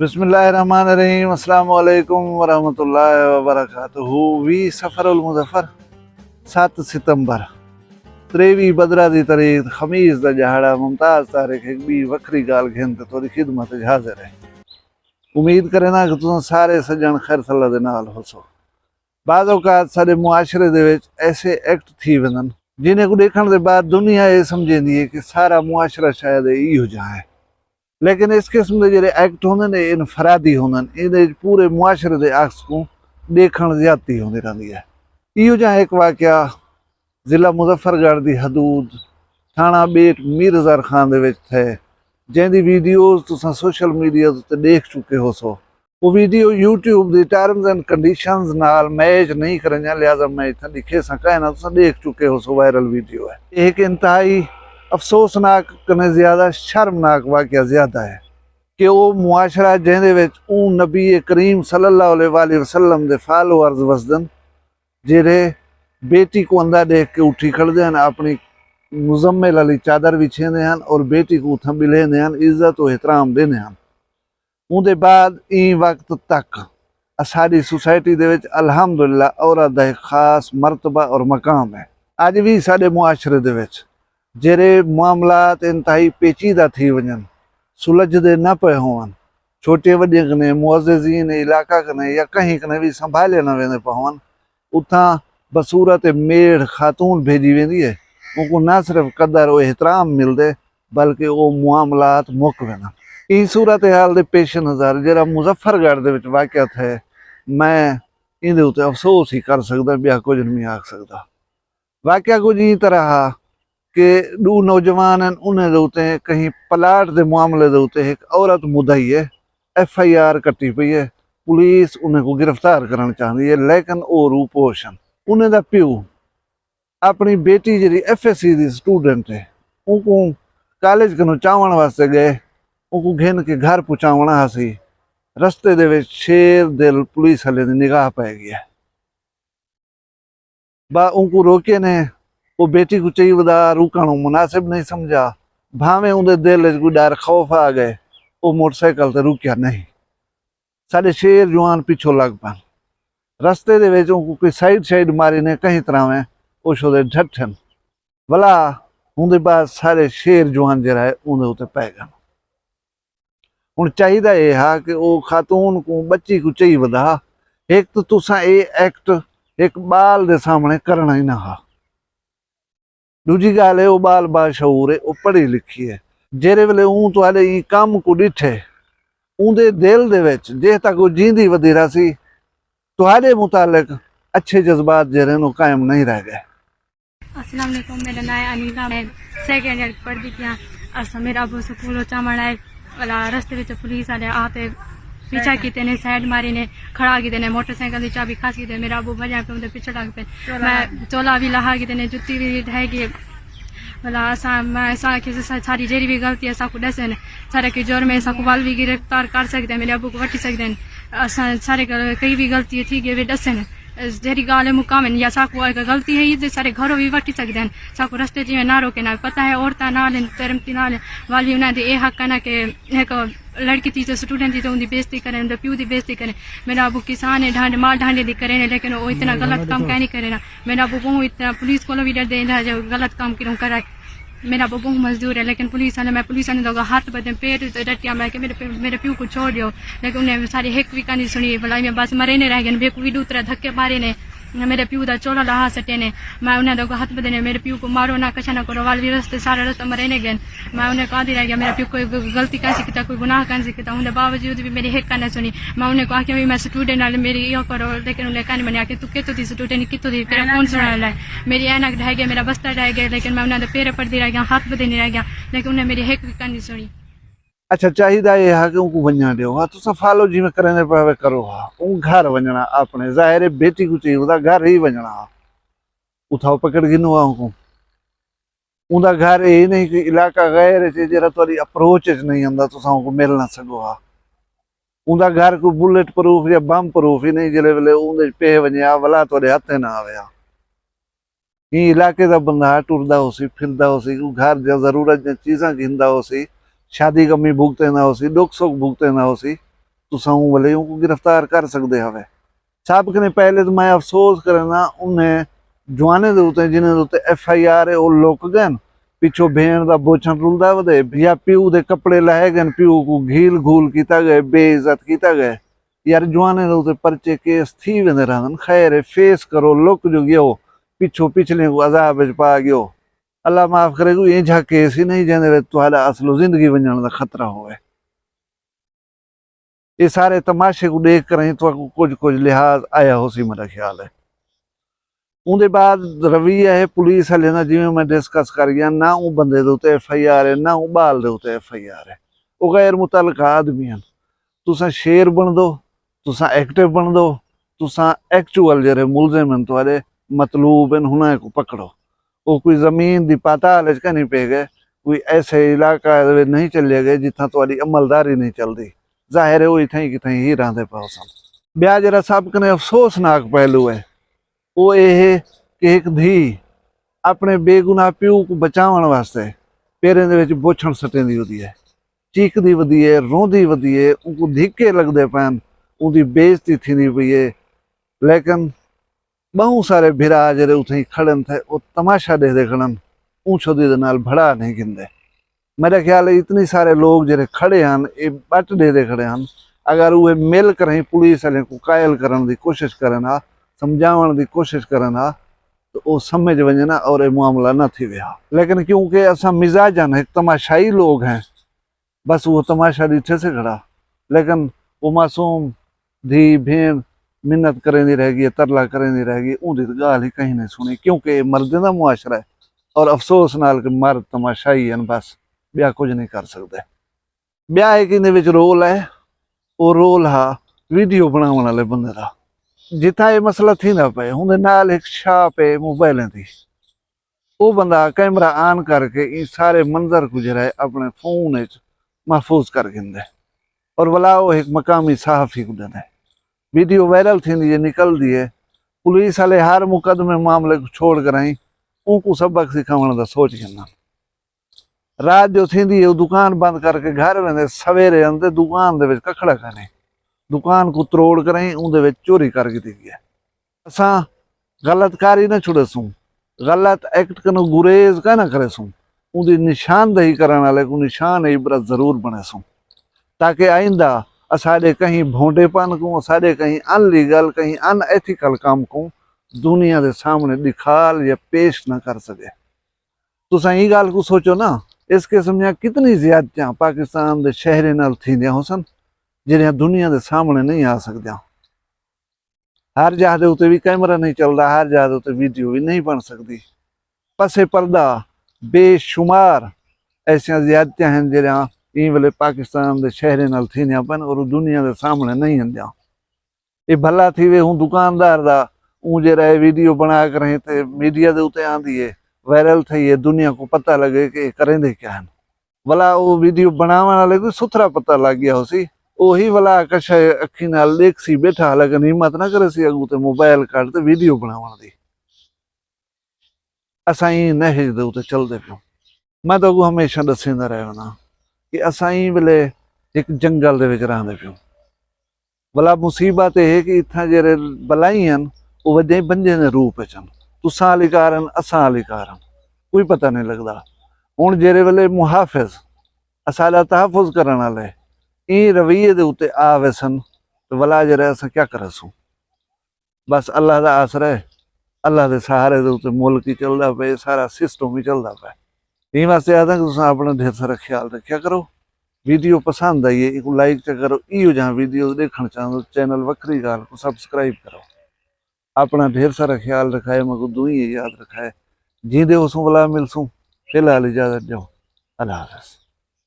बिस्मिल्लाहिर्रहमानिर्रहीम, अस्सलाम वालेकुम वरहमतुल्लाहि वबरकातुहू। वी सफ़रुल मुज़फ़र 7 सितंबर 23 बदरा दी तारीख खमीस दा जहाड़ा मुमताज़ तारीख एक बी वखरी गाल घेन ते तोरी खिदमत हाज़िर है। उम्मीद करे ना कि तुम सारे सज्जन खैर सल्ला दे नाल होसो। बाज़ औकात साडे मुआशरे दे विच ऐसे एक्ट थी वंदन जिन्हें को देखण दे बाद दुनिया ये समझेंदी है कि सारा मुआशरा शायद इहो जिहा है, लेकिन इस किस्म के जो एक्ट होंगे ने इनफरादी होंगे, ये पूरे मुआशरे के अक्स को देखण ज्यादती होंदी रहती है। इहो जहाँ एक वाक़या ज़िला मुजफ्फरगढ़ की हदूद थाना बेट मीर हज़ार खान दे विच थे, जिंदी वीडियोज़ तुसां सोशल मीडिया ते देख चुके हो सो। वो वीडियो यूट्यूब की टर्म्स एंड कंडीशंस नाल मैच नहीं करेंगे, लिहाजा मैं इतना लिखे सका ना तुसां देख चुके हो सो। वायरल वीडियो है, एक इंतहाई अफसोसनाक कने ज़्यादा शर्मनाक वाक़या ज़्यादा है कि वो मुआशरा जिहदे विच नबी करीम सल्लल्लाहु अलैहि वसल्लम दे फॉलोअर्स वसदन, जेड़े बेटी को अंधा देख के उठी खड़दे हैं, अपनी मुजम्मिल वाली चादर विछेंदे हैं और बेटी को उत्थां बिलेंदे हैं, इज्जत और एहतराम देंदे हैं। उहदे बाद ई वक्त तक साडी सोसाइटी दे विच अल्हम्दुलिल्लाह औरत दा एक खास मरतबा और मकाम है। अज भी साडे मुआशरे दे विच जेरे मामलात इंतहाई पेचीदा थी वजन, सुलझदे न पे होवन, छोटे वड्डे कने मुअज़्ज़िज़ीन इलाका कने या कहीं कने भी संभाले न वेंदे पवन, उतां बसूरत मेड़ खातून भेजी वेंदी है। उनको न सिर्फ कदर और एहतराम मिलदे बल्कि वो मामलात मुक वेंदन। ई सूरत हाल दे पेश नज़र जेड़ा मुजफ्फरगढ़ दे विच वाक़या थे, मैं इहदे उत्ते अफसोस ही कर सकदा, बिया कुछ नहीं आख सकदा। वाक़या कुछ ई तरह कि दो नौजवान हैं, उन्हें देते कहीं प्लाट के मामले देते एक औरत मुदई है, FIR कट्टी पई है, पुलिस उन्हें को गिरफ्तार करना चाहती है, लेकिन वो रूपोशन उन्हें दा प्यो अपनी बेटी जी FSC की स्टूडेंट है, उनको कॉलेज कनो चावण वास्ते गए, उनको घेन के घर पहुँचावना हसी, रस्ते दे विच शेर दिल पुलिस वाले की निगाह पै गया। बा उनको रोके ने वो बेटी को चाहिए वदा रुकण मुनासिब नहीं समझा, भावें उनके दिल कोई डर खौफ आ गए, वो मोटरसाइकिल ते रुकिया नहीं। साढ़े शेर जवान पिछो लग पन, रस्ते दे विच कोई साइड मारी ने कहीं तरह में उछो दे ढठन भला उनके बाद सारे शेर जवान जरा है उनके उत्ते पै गए। हुण चाहिदा ये हा कि वो खातून को बच्ची को चाहिए वदा, एक तो तुसा ये एक्ट एक बाल दे सामने करना ही ना हा। दूजी गाल है वो बाल बाशऊर है, वो पढ़ी लिखी है, जेरे वेले तुहाडे ई काम को डिठे उनके दिल दे विच जे तक वो जींदी वधी रही तुहाडे मुतालिक अच्छे जज्बात जेरे नो कायम नहीं रह गए। अस्सलाम वालेकुम, मेरा नाम है अनीला, मैं सेकेंड ईयर पढ़ती थी। असा मेरा अबू स्कूल चावण आए वाला रस्ते विच पुलिस वाले आते पीछा कीते ने, साइड मारी ने, खड़ा कीते ने, मोटरसाइकिल की चाबी खास कीते, मेरा अबू भजा पे उनके पीछे लग पे, मैं चोला भी लहा कीते ने, जुत्ती भी ढहगी वाला सारी जेरी भी गलती है को दसन सारे के जोर में को वाल भी गिरफ्तार कर सकते हैं, मेरे अबू को वटी सकते हैं। सारे कई भी गलती थी गे दसन जेरी गाल मुकाम है या साको गलती है ये सारे घरों भी वटी सकते हैं, साको रस्ते जी में ना रोके ना पता है औरतां नाल तरमती नाल वाली उन्हें ये हक है ना कि एक लड़की थी तो स्टूडेंट थी तो उनकी बेइज्जती करें, उनके प्यू की बेइज्जती करें। मेरा अबू किसान है, ढांड माल ढांडे दी करें, लेकिन वो इतना गलत काम कहीं नहीं करे ना। मेरा अबू बहु इतना पुलिस को भी डर देना जो गलत काम क्यों कराए। मेरा अबू बहु मजदूर है, लेकिन पुलिस वाले मैं पुलिस वाले लोग हाथ बदे पेट डटिया मैं कि मेरे प्यू को छोड़ दियो, लेकिन उन्हें सारी हिक भी नहीं सुनी। भला मैं बस मरे नहीं रह गए, बेकू भी दूसरा धक्के मारे ने, मेरे प्यू का चोला लहा सटे ने, मैं उन्हें लोग हाथ बदे ने, मेरे प्यू को मारो ना कछा ना करो, वाल भी रस्ते सारा रास्ता मरे ने गए। मैं उन्हें कहा रह गया मेरा प्यू कोई गलती कैसी किया, कोई गुनाह कैसे किया, उन्हें बावजूद भी मेरी हिक नहीं सुनी। मैं उन्हें कहा कि मैं स्टूडेंट वाले मेरी यो करो, लेकिन उन्हें कहने मैंने आके तू कितों थी स्टूडेंट कितों थी, फिर कौन सुना लाए, मेरी ऐनक ढह गया, मेरा बस्ता ढह गया, लेकिन मैं उन्हें पैर पड़ती रह गया, हाथ बदे नहीं रह गया, लेकिन उन्हें मेरी हिक भी नहीं सुनी। अच्छा चाहिदा ये है कि उनको वञण ॾियो हा, तुसां फॉलो जिवें करेंदे पिया करो हा, उन घर वञणा अपने ज़ाहिर है बेटी को चाहिए उदा घर ही वञणा हा, उठाओ पकड़ गिनो हा उनको उनका घर ये नहीं कि इलाका गैर है जरा तुहाडी अप्रोच च नहीं आंदा तुसां उनको मिल ना सको हा। उनका घर को बुलेट प्रूफ या बम प्रूफ ही नहीं, जिले वेले उनदे पे वञे भला तुहाडे हथे ना आवे हा। ई इलाके दा बंदा टुरदा होसी फिरदा होसी, घर दी जरूरत दी चीज़ां घिंदा होसी, शादी कमी भुगते ना होसी, दुख सुख भुगते ना होसी, तुसां वाले को गिरफ्तार कर सकते हवे। सब कने पहले तो मैं अफसोस करना उन्हें जवाने दे उत्ते जिन्हें दे उत्ते FIR है वो लुक गए पिछों भेड़ का बोछन रुलदा वदे या प्यू दे कपड़े लाए गए प्यू को घील घूल किया गए बेइज्जत किया गए यार जवाने दे उत्ते परचे केस थी वेंदे रहन। खैर है फेस करो लुक जो गयो पिछों पिछले को अजाब विच पा गयो। अल्लाह माफ करेगो ये जा केस ही नहीं जेंदे तुहाडा असलो जिंदगी वंजण दा खतरा होवे। ये सारे तमाशे को देख कर तो कुछ लिहाज आया हो सी मेरा ख्याल है। उनके बाद रवैया है पुलिस वाले ना जिवें मैं डिस्कस कर गया ना वो बंदे दे उत्ते FIR है ना वो बाल दे उत्ते FIR है। वो गैर मुतलका आदमी हैं। तुसां शेर बन दो तुसां एक्टिव बन दो तुसां एक्चुअल जेरे मुलजिम हैं तुहाडे मतलूब हैं हुनां को पकड़ो। वो कोई जमीन दी पाताल च नहीं पे गए कोई ऐसे इलाका नहीं चले गए जिथा तुहाडी अमलदारी नहीं चलती। जाहिर है वो इथाई किथाई ही रहंदे पाओ सन। ब्याह जरा सब कने अफसोसनाक पहलू है वो ये कि एक धी अपने बेगुनाह प्यू को बचावन वास्ते पेरें दे विच बोछण सटेंदी होती है चीकदी वधी है रोंदी वधी है उनको धिक्के लगते पैन उनकी बेइज्जती थींदी पई है। लेकिन बहुत सारे भिरा जरे उथे खड़न थे वो तमाशा देखते खड़न ऊँचो दी नाल भड़ा नहीं गिनते। मेरा ख्याल है इतने सारे लोग जरे खड़े हैं ये बट दे खड़े हैं अगर वो मिल कर ही पुलिस वाले को कायल करने की कोशिश करना समझावन की कोशिश करना तो वो समझ वजना और ये मामला न थी विया। लेकिन क्योंकि असा मिजाजन एक तमाशाई लोग हैं बस वो तमाशा डिठे से खड़ा। लेकिन वो मासूम धी भेड़ मिन्नत करेंदी रह गई तरला करेंदी रह गई उनकी तो गाल ही कहीं नहीं सुनी क्योंकि मर्दों का मुआशरा है और अफसोस नाल के मर्द तमाशाई हैं बस ब्याह कुछ नहीं कर सकते। ब्याह एक इहदे विच रोल है वो रोल हा वीडियो बनाने वाले बंदे का। जिथा ये मसला थींदा पे उहदे नाल एक छाप है मोबाइलें दी वो बंदा कैमरा ऑन करके इन सारे मंजर को जरा अपने फोन महफूज कर गिंदे और भला वो एक मकामी सहाफ़ी को देंदे। वीडियो वायरल थींदी है निकलदी है पुलिस वाले हर मुकदमे मामले को छोड़ कर आई उनको सबक सिखाने का सोच गिंदा। रात जो थींदी है वो दुकान बंद करके घर वेंदे सवेरे आंदे दुकान दे विच कखड़ा खाने दुकान को तरोड़ कर उनदे विच चोरी कर दी गई है। असा गलत कारी न छुड़ेसूँ गलत एक्ट कनो गुरेज का न करेसूँ उनकी निशानदही करने वाले को निशान इबरत जरूर बनेसूँ ताकि आइंदा असाडे कहीं भोंडेपन को असाडे कहीं अनलीगल कहीं अनएथिकल काम को दुनिया के सामने दिखाल या पेश न कर सके। तुसां ई गाल को सोचो ना इस किस्म दियां कितनी ज्यादतियां पाकिस्तान के शहरे नाल थींदियां होसन जिहड़ियां दुनिया के सामने नहीं आ सकदियां। हर जगह के उत्ते भी कैमरा नहीं चलता हर जगह के उत्ते वीडियो भी नहीं बन सकती। पसे पर्दा बेशुमार ऐसियां ज्यादतियां हैं जिहड़ियां ई वेले पाकिस्तान के शहरे नाल थींदियां पन और दुनिया के सामने नहीं आंदियां। ये भला थी वे हूँ दुकानदार दा ऊँ जरा वीडियो बना कर ते मीडिया के उत्ते आंदी है वायरल थी है दुनिया को पता लगे कि करेंदे क्या हैं। भला वो वीडियो बनाने वाले को सुथरा पता लग गया हो सी वही वाला कश अखी नाल देख सी बैठा लेकिन हिम्मत ना करे सी अगू ते मोबाइल काट ते वीडियो बनावन दी। असां ई नहज दे उत्ते चलदे पियो। मैं तो अगू हमेशा दसींदा रहना कि असां ई वेले एक जंगल दे विच रहंदे पियो। भला मुसीबत है कि इत्थां जेरे बलाई हैं वो वजे बंजे दे रूप च तुसां आली कारण असां आली कारण कोई पता नहीं लगता। हुण जेरे वेले मुहाफिज असाडा तहफुज करने वाले ई रवैये दे उत्ते आ वैसन तो भला जरा असां क्या करसूं। बस अल्लाह दा आसरा है अल्लाह के सहारे दे उत्ते मुल्क ही चलदा पे सारा सिस्टम ही चलदा पे। इस वास्ते आखदा कि तुसां अपना ढेर सारा ख्याल रखा करो। वीडियो पसंद आई है इको लाइक च करो। इो जहाँ वीडियो देखना चाहो चैनल वक्री गाल को सब्सक्राइब करो। अपना ढेर सारा ख्याल रखाए मको दुई याद रखाए जींदे उसू भला मिलसूँ। फिलहाल इजाजत जाओ अल्लाह हाफ़िज़।